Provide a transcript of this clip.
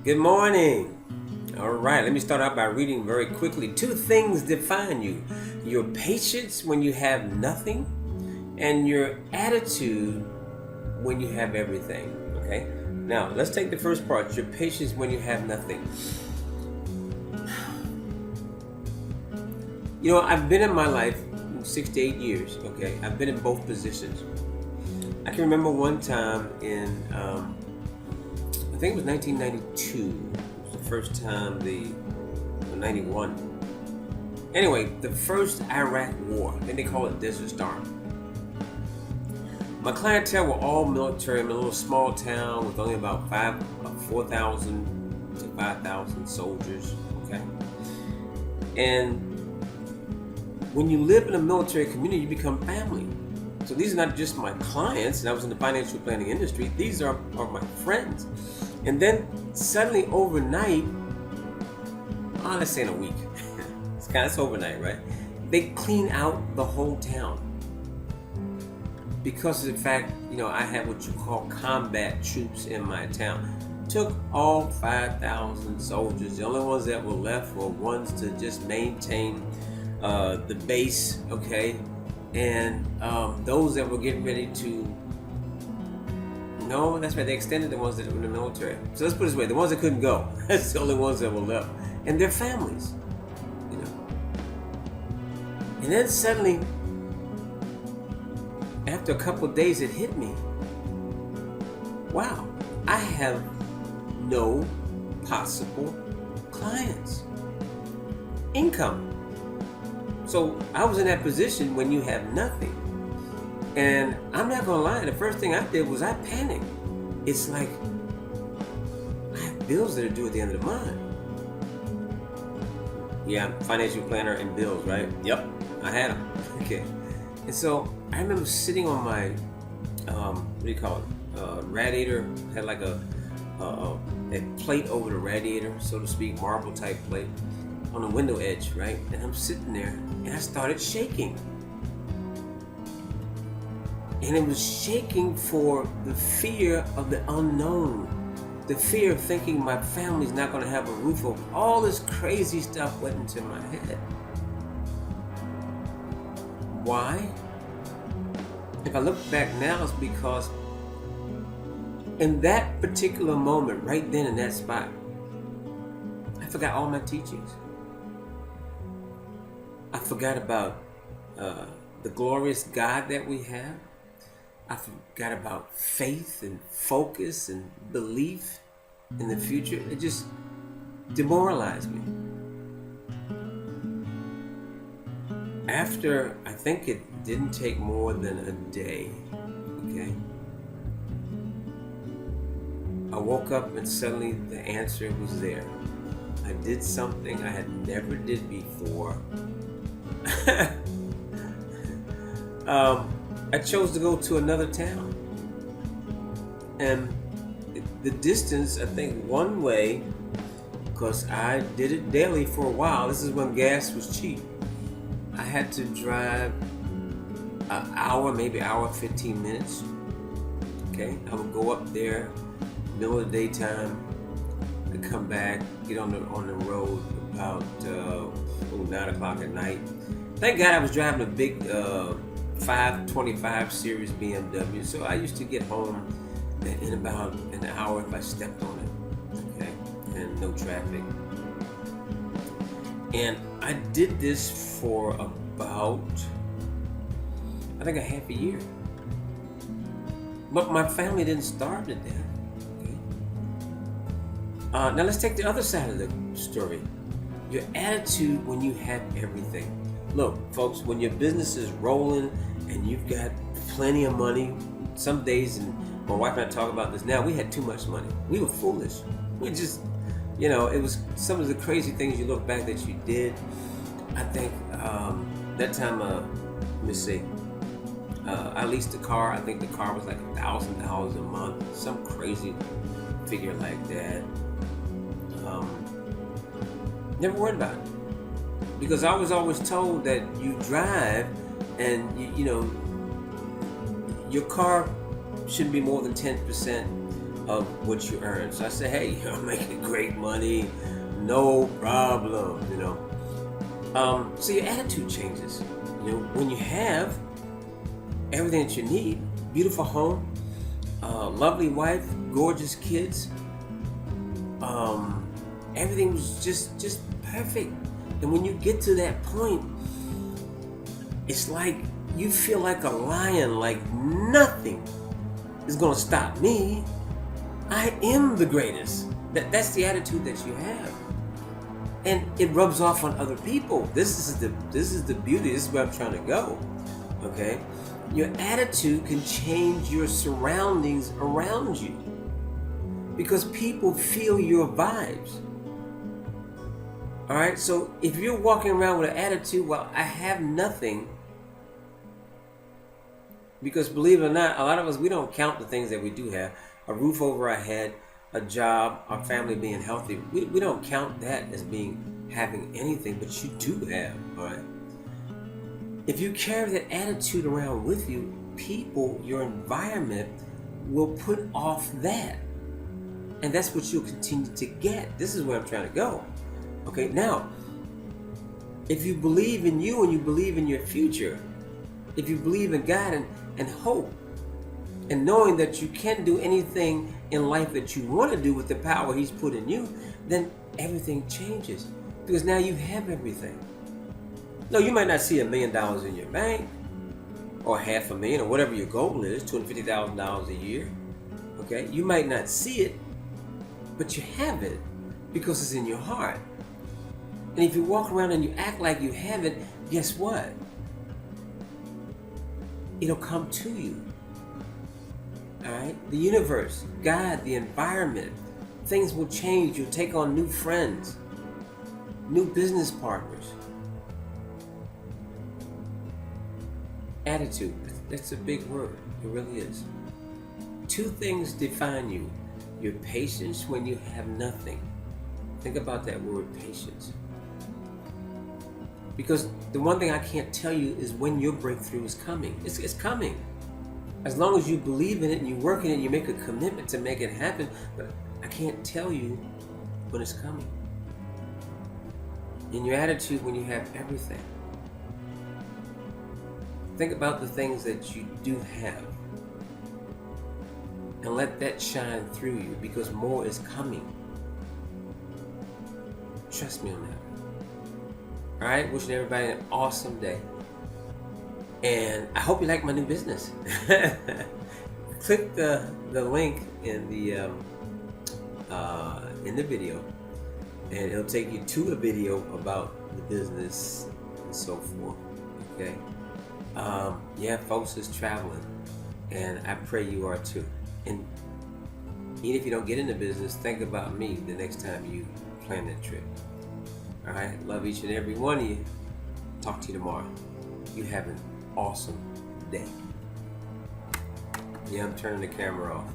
Good morning. All right, let me start out by reading very quickly. Two things define you: your patience when you have nothing, and your attitude when you have everything. Okay, now let's take the first part: your patience when you have nothing. I've been in my life 68 years. Okay, I've been in both positions. I can remember one time in, I think it was 1992. It was the first time, 91. Anyway, the first Iraq war. I think they call it Desert Storm. My clientele were all military. I'm in a little small town with only about 4,000 to 5,000 soldiers. Okay, and when you live in a military community, you become family. So these are not just my clients, and I was in the financial planning industry. These are my friends. And then suddenly overnight, let's say in a week, it's overnight, right? They clean out the whole town. Because of the fact, I have what you call combat troops in my town. Took all 5,000 soldiers. The only ones that were left were ones to just maintain the base, okay? And those that were getting ready to, no, that's right, they extended the ones that were in the military. So let's put it this way, the ones that couldn't go, that's the only ones that were left. And their families, And then suddenly, after a couple of days, it hit me. Wow, I have no possible clients. Income. So I was in that position when you have nothing. And I'm not gonna lie, the first thing I did was I panicked. It's like, I have bills that are due at the end of the month. Yeah, financial planner and bills, right? Yep, I had them. Okay. And so I remember sitting on my, what do you call it? Radiator. Had like a plate over the radiator, so to speak, marble type plate on the window edge, right? And I'm sitting there and I started shaking. And it was shaking for the fear of the unknown, the fear of thinking my family's not going to have a roof over. All this crazy stuff went into my head. Why? If I look back now, it's because in that particular moment, right then in that spot, I forgot all my teachings. I forgot about the glorious God that we have. I forgot about faith and focus and belief in the future. It just demoralized me. After, I think it didn't take more than a day, okay? I woke up and suddenly the answer was there. I did something I had never did before. I chose to go to another town. And the distance, I think one way, because I did it daily for a while. This is when gas was cheap. I had to drive an hour, maybe hour 15 minutes. Okay, I would go up there, middle of the daytime, to come back, get on the road about 9 o'clock at night. Thank God I was driving a big 525 series BMW, so I used to get home in about an hour if I stepped on it, okay, and no traffic. And I did this for about, I think, a half a year. But my family didn't starve to death. Okay? Now let's take the other side of the story. Your attitude when you have everything. Look, folks, when your business is rolling and you've got plenty of money, some days, and my wife and I talk about this now, we had too much money. We were foolish. We just, it was some of the crazy things you look back that you did. I think that time, let me see, I leased a car. I think the car was like $1,000 a month, some crazy figure like that. Never worried about it. Because I was always told that you drive and, your car shouldn't be more than 10% of what you earn. So I say, hey, you're making great money, no problem, you know. So your attitude changes. You know, when you have everything that you need, beautiful home, lovely wife, gorgeous kids, everything was just perfect. And when you get to that point, it's like you feel like a lion, like nothing is gonna stop me. I am the greatest. That's the attitude that you have. And it rubs off on other people. This is the beauty. This is where I'm trying to go. Okay? Your attitude can change your surroundings around you. Because people feel your vibes. Alright, so if you're walking around with an attitude, well, I have nothing. Because believe it or not, a lot of us, we don't count the things that we do have. A roof over our head, a job, our family being healthy. We don't count that as having anything, but you do have, alright? If you carry that attitude around with you, people, your environment will put off that. And that's what you'll continue to get. This is where I'm trying to go. Okay, now, if you believe in you and you believe in your future, if you believe in God and hope, and knowing that you can do anything in life that you want to do with the power He's put in you, then everything changes. Because now you have everything. No, you might not see $1 million in your bank, or $500,000, or whatever your goal is, $250,000 a year. Okay, you might not see it, but you have it because it's in your heart. And if you walk around and you act like you have it, guess what? It'll come to you. Alright? The universe, God, the environment, things will change. You'll take on new friends, new business partners. Attitude, that's a big word. It really is. 2 things define you. Your patience when you have nothing. Think about that word, patience. Because the one thing I can't tell you is when your breakthrough is coming. It's coming. As long as you believe in it and you work in it and you make a commitment to make it happen, but I can't tell you when it's coming. In your attitude when you have everything. Think about the things that you do have. And let that shine through you because more is coming. Trust me on that. Alright, wishing everybody an awesome day. And I hope you like my new business. Click the link in the video, and it'll take you to a video about the business and so forth. Okay. Yeah, folks, is traveling, and I pray you are too. And even if you don't get into business, think about me the next time you plan that trip. All right, love each and every one of you. Talk to you tomorrow. You have an awesome day. Yeah, I'm turning the camera off.